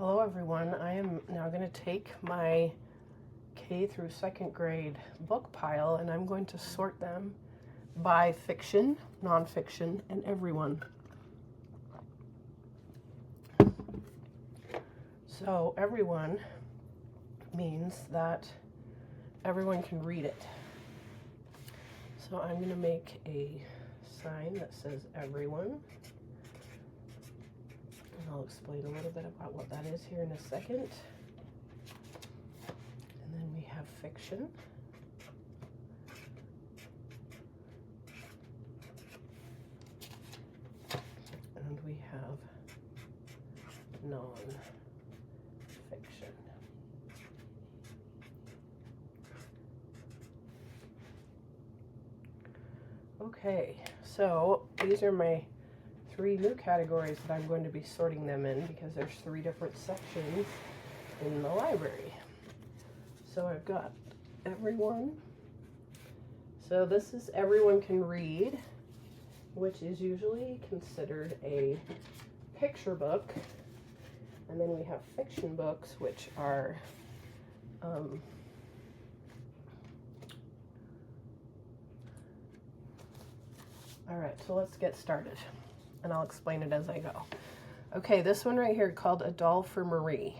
Hello everyone, I am now going to take my K through 2nd grade book pile and I'm going to sort them by fiction, nonfiction, and everyone. So everyone means that everyone can read it. So I'm going to make a sign that says everyone. And I'll explain a little bit about what that is here in a second. And then we have fiction. And we have non-fiction. Okay, so these are my 3 new categories that I'm going to be sorting them in because there's 3 different sections in the library. So I've got everyone. So this is everyone can read, which is usually considered a picture book. And then we have fiction books, which are all right, so let's get started. And I'll explain it as I go. Okay, this one right here called A Doll for Marie.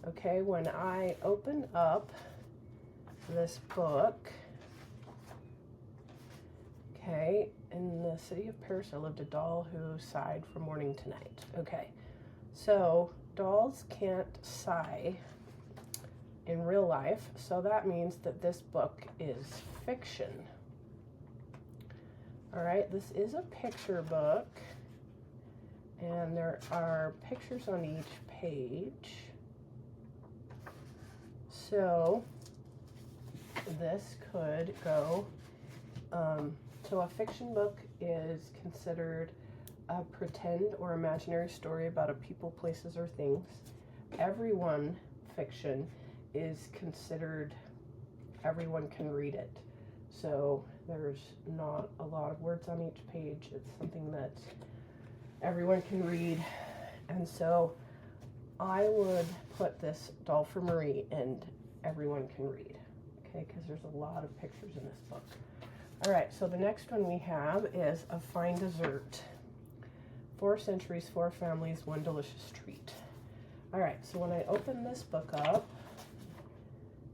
Okay, when I open up this book, okay, in the city of Paris, I lived a doll who sighed from morning to night. Okay, so dolls can't sigh in real life, so that means that this book is fiction. All right, this is a picture book, and there are pictures on each page. So this could go, so a fiction book is considered a pretend or imaginary story about a people, places, or things. Everyone fiction is considered, everyone can read it. So there's not a lot of words on each page. It's something that everyone can read. And so I would put this Doll for Marie and everyone can read. Okay, because there's a lot of pictures in this book. All right, so the next one we have is A Fine Dessert. 4 centuries, 4 families, 1 delicious treat. All right, so when I open this book up,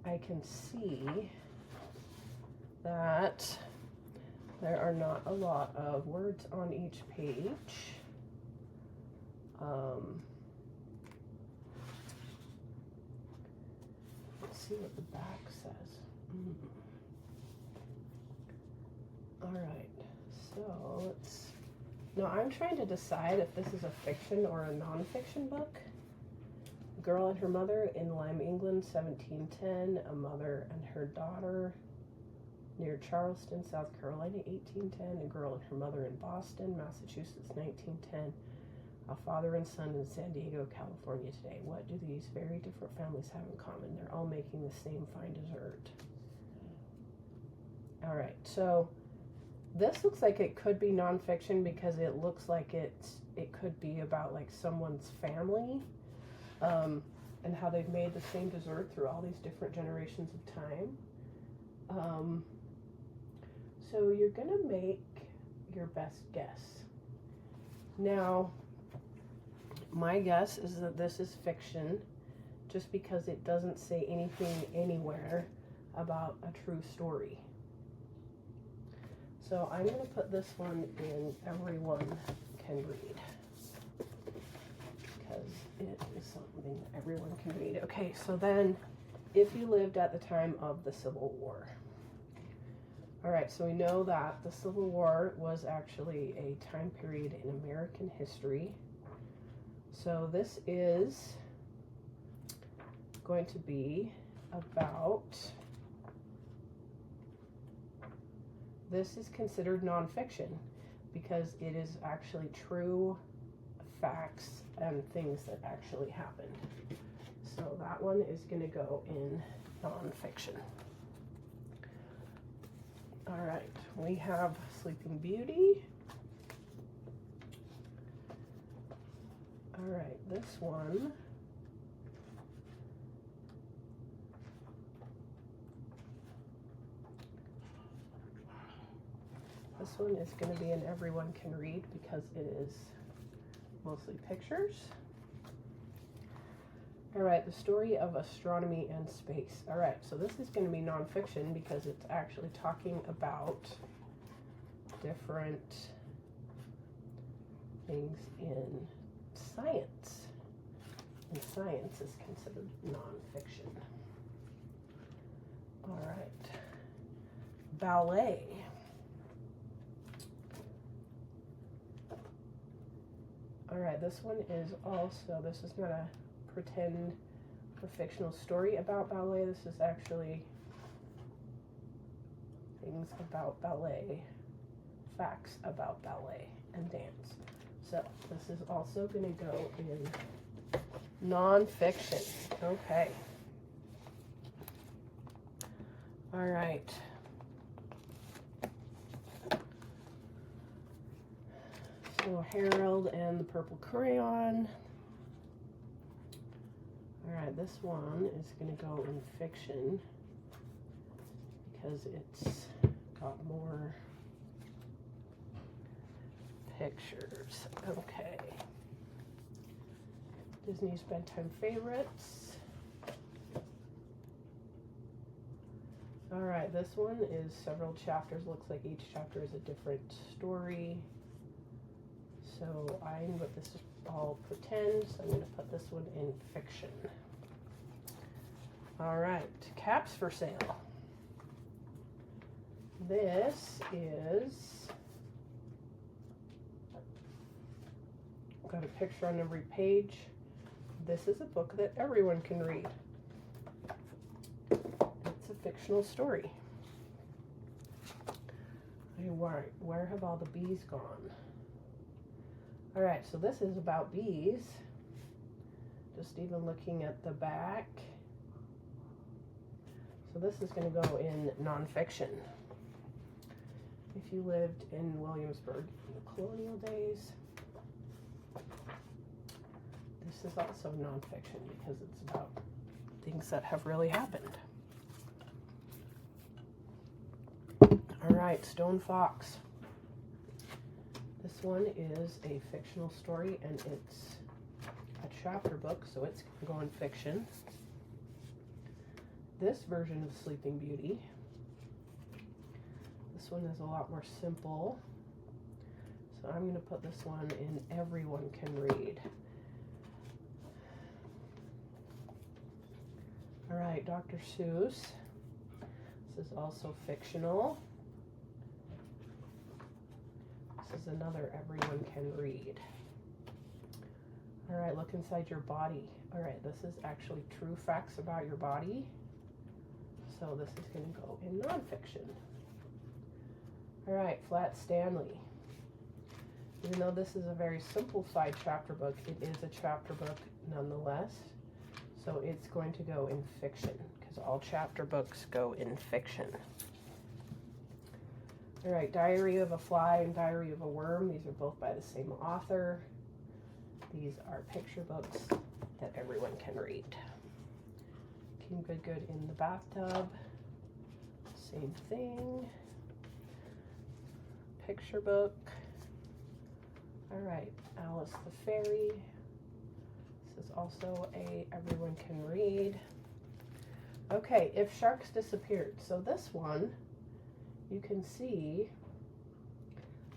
I can see that there are not a lot of words on each page. Let's see what the back says. All right, so let's, now I'm trying to decide if this is a fiction or a nonfiction book. A Girl and Her Mother in Lyme, England, 1710. A Mother and Her Daughter near Charleston, South Carolina, 1810. A Girl and Her Mother in Boston, Massachusetts, 1910. A Father and Son in San Diego, California today. What do these very different families have in common? They're all making the same fine dessert. All right, so this looks like it could be nonfiction because it looks like it could be about like someone's family and how they've made the same dessert through all these different generations of time. So you're gonna make your best guess. Now, my guess is that this is fiction just because it doesn't say anything anywhere about a true story. So I'm gonna put this one in everyone can read because it is something that everyone can read. Okay, so then if you lived at the time of the Civil War. All right, so we know that the Civil War was actually a time period in American history. So this is going to be about, this is considered nonfiction because it is actually true facts and things that actually happened. So that one is going to go in nonfiction. All right, we have Sleeping Beauty. All right, this one. This one is going to be an everyone can read because it is mostly pictures. All right, the story of astronomy and space. All right, so this is going to be nonfiction because it's actually talking about different things in science. And science is considered nonfiction. All right, ballet. All right, this one is also, this is not a pretend or fictional story about ballet. This is actually things about ballet, facts about ballet and dance. So this is also going to go in nonfiction. Okay. All right. So Harold and the Purple Crayon. All right, this one is going to go in fiction because it's got more pictures. Okay. Disney's bedtime favorites. All right, this one is several chapters. Looks like each chapter is a different story. So this is all pretend, so I'm going to put this one in fiction. All right, caps for sale. This is, got a picture on every page. This is a book that everyone can read. It's a fictional story. Where have all the bees gone? All right, so this is about bees. Just even looking at the back. So this is going to go in nonfiction. If you lived in Williamsburg in the colonial days, this is also nonfiction because it's about things that have really happened. All right, Stone Fox. This one is a fictional story and it's a chapter book, so it's going to go in fiction. This version of Sleeping Beauty, this one is a lot more simple, so I'm going to put this one in everyone can read. All right, Dr. Seuss. This is also fictional. This is another everyone can read. All right, look inside your body. All right, this is actually true facts about your body. So this is going to go in nonfiction. All right, Flat Stanley. Even though this is a very simplified chapter book, it is a chapter book nonetheless. So it's going to go in fiction because all chapter books go in fiction. All right, Diary of a Fly and Diary of a Worm. These are both by the same author. These are picture books that everyone can read. Kim Good in the Bathtub. Same thing. Picture book. All right, Alice the Fairy. This is also a everyone can read. Okay, If Sharks Disappeared. So this one, you can see,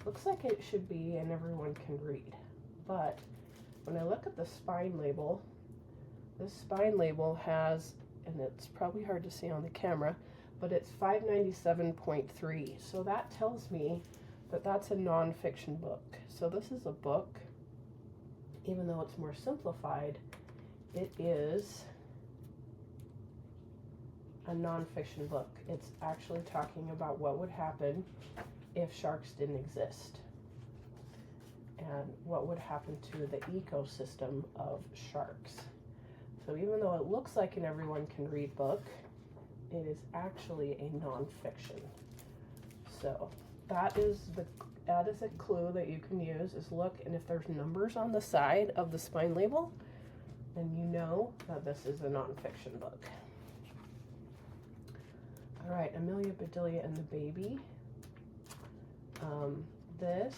looks like it should be an everyone can read. But when I look at the spine label, this spine label has, and it's probably hard to see on the camera, but it's 597.3. So that tells me that that's a nonfiction book. So this is a book, even though it's more simplified, it is a nonfiction book. It's actually talking about what would happen if sharks didn't exist and what would happen to the ecosystem of sharks. So even though it looks like an everyone can read book, it is actually a nonfiction. So that is a clue that you can use, is look, and if there's numbers on the side of the spine label, then you know that this is a nonfiction book. All right, Amelia Bedelia and the Baby. This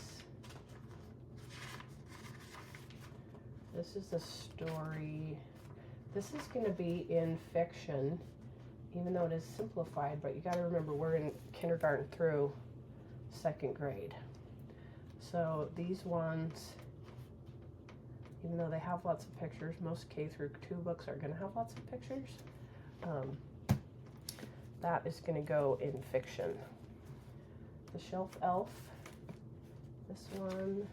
is a story. This is going to be in fiction, even though it is simplified, but you got to remember we're in kindergarten through 2nd grade. So these ones, even though they have lots of pictures, most K through 2 books are going to have lots of pictures. That is going to go in fiction. The Shelf Elf, this one.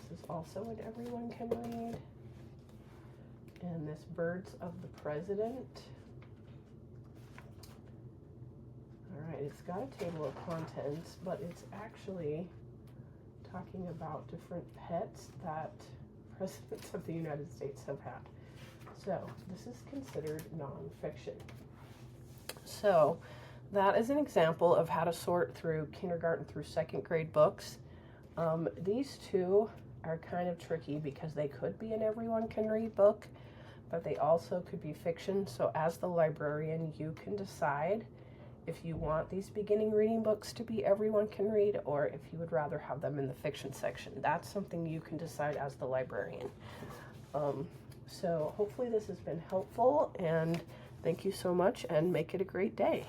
This is also an everyone can read. And this Birds of the President. All right, it's got a table of contents, but it's actually talking about different pets that presidents of the United States have had. So this is considered nonfiction. So that is an example of how to sort through kindergarten through 2nd grade books. These two are kind of tricky because they could be an everyone can read book, but they also could be fiction. So as the librarian, you can decide if you want these beginning reading books to be everyone can read, or if you would rather have them in the fiction section. That's something you can decide as the librarian. So hopefully this has been helpful, and thank you so much, and make it a great day.